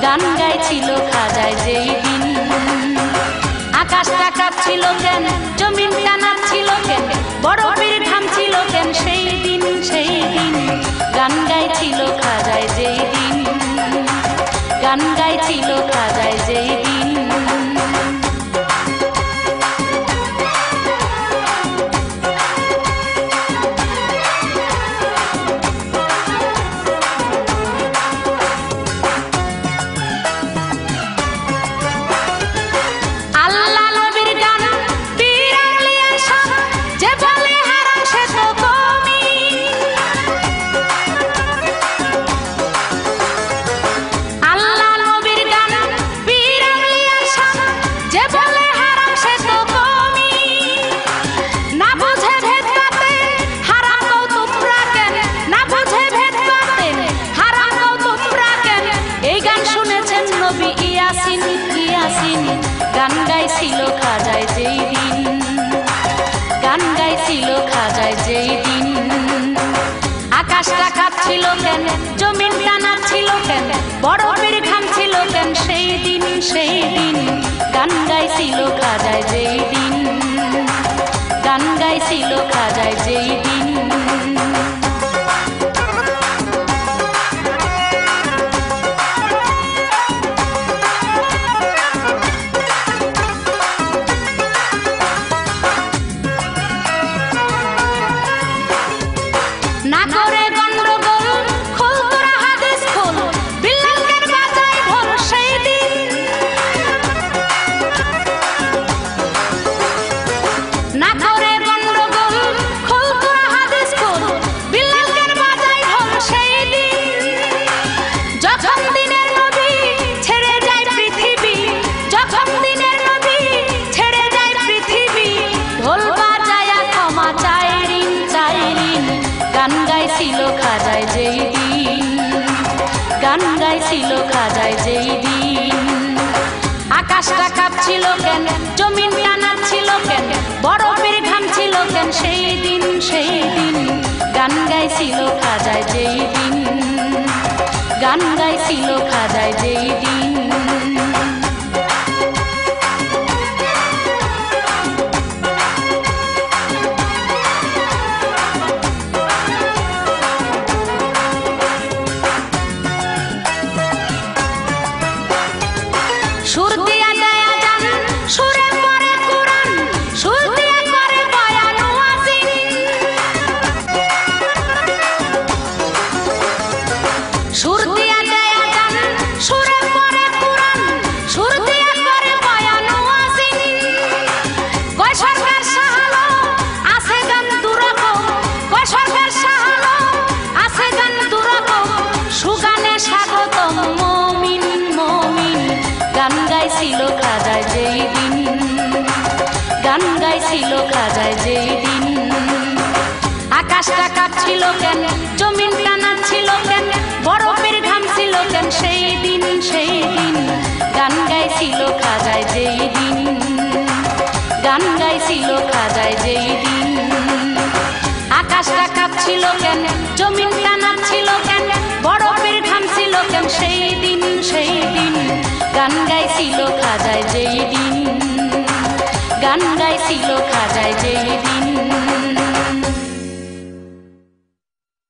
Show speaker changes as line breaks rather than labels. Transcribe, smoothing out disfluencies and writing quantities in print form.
গান গাইছিল খাজায় যেই দিন। আকাশটা কাঁপছিল কেন, জমিনটা নাচছিল কেন, বরফের ঘাম ছিল কেন সেই দিন, সেই দিন গান গাইছিল খাজায় যেই দিন, গান গাইছিল খাজায় যেই দিন। গান গাইছিল খাজায় যেই দিন, গান গাইছিল খাজায় যেই দিন। আকাশটা কাঁপছিল কেন, জমিনটা নাচছিল কেন, বরফের ঘাম ছিল কেন সেই দিন, সেই দিন গান গাইছিল খাজায় যেই দিন, গান গাইছিল খাজায় যেই দিন। গান গাইছিল খাজায় যেই দিন, গান গাইছিল খাজায় যেই দিন। আকাশটা কাঁপছিল কেন, জমিনটা নাচছিল কেন, বরফের ঘাম ছিল কেন সেই দিন, সেই দিন গান গাইছিল খাজায় যেই দিন, গান গাইছিল খাজায় যেই দিন। সুর দিয়া দেয়া জান, সুরে পড়ে কুরআন, সুর দিয়া করে বয়ান ওয়াজিন। সুর দিয়া দেয়া জান, সুরে পড়ে কুরআন, সুর দিয়া করে বয়ান ওয়াজিন। কয় সরকার সাহালো আছে গান দুরকম, কয় সরকার সাহালো আছে গান দুরকম, সুগানে স্বাগতম মুমিন, মুমিন গান গাইছিল খাজায় যেই দিন, গান গাইছিল খাজায় যেই দিন। আকাশটা কাঁপছিল কেন, জমিনটা নাচছিল কেন, বরফের ঘাম ছিল কেন সেই দিন, সেই দিন গান গাইছিল খাজায় যেই দিন, গান গাইছিল খাজায় যেই দিন। আকাশটা কাঁপছিল কেন, জমিনটা নাচছিল কেন, বরফের ঘাম ছিল কেন সেই দিন, সেই দিন গান গাইছিল খাজায় যেই দিন, গান গাইছিল খাজায় যেই দিন।